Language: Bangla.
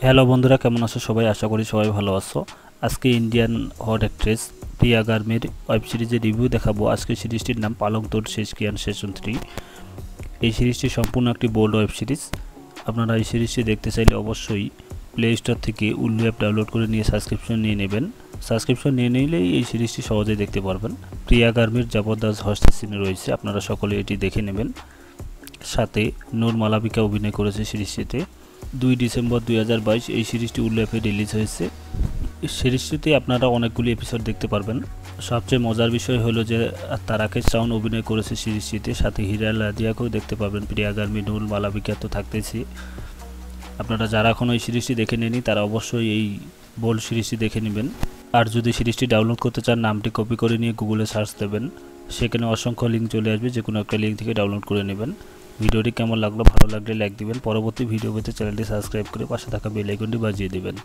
হ্যালো বন্ধুরা, কেমন আছো সবাই? আশা করি সবাই ভালো আছো। আজকে ইন্ডিয়ান হট অ্যাক্ট্রেস প্রিয়া গার্মির ওয়েব সিরিজের রিভিউ দেখাবো। আজকে সিরিজটির নাম পালং তোর শেষ কিয়ান সেশন 3। এই সিরিজটি সম্পূর্ণ একটি বোল্ড ওয়েব সিরিজ। আপনারা এই সিরিজটি দেখতে চাইলে অবশ্যই প্লে স্টোর থেকে উল্লু অ্যাপ ডাউনলোড করে নিয়ে সাবস্ক্রিপশন নিয়ে নেবেন। সাবস্ক্রিপশন নিয়ে নিলেই এই সিরিজটি সহজেই দেখতে পারবেন। প্রিয়া গার্মির জবরদস্ত হস্তের সিনে রয়েছে, আপনারা সকলে এটি দেখে নেবেন। সাথে নূর মালাবিকা অভিনয় করেছে সিরিজটিতে। 2 ডিসেম্বর 2022 এই সিরিজটি উল্লু অ্যাপে রিলিজ হয়েছে। এই সিরিজটিতে আপনারা অনেকগুলি এপিসোড দেখতে পারবেন। সবচেয়ে মজার বিষয় হলো যে তারাকেশ রাউন অভিনয় করেছে সিরিজটিতে, সাথে হিরা লাদিয়াকেও দেখতে পাবেন। প্রিয়া গার্মি, নূর মালাবিকা তো থাকতেছি। আপনারা যারা এখনও এই সিরিজটি দেখে নেননি তারা অবশ্যই এই বোল্ড সিরিজটি দেখে নেবেন। আর যদি সিরিজটি ডাউনলোড করতে চান, নামটি কপি করে নিয়ে গুগলে সার্চ দেবেন, সেখানে অসংখ্য লিঙ্ক চলে আসবে, যে কোনো একটা লিঙ্ক থেকে ডাউনলোড করে নেবেন। ভিডিওটি কেমন লাগলো? ভালো লাগলে লাইক দিবেন। পরবর্তী ভিডিও পেতে চ্যানেলটি সাবস্ক্রাইব করে পাশে থাকা বেল আইকনটি বাজিয়ে দিবেন।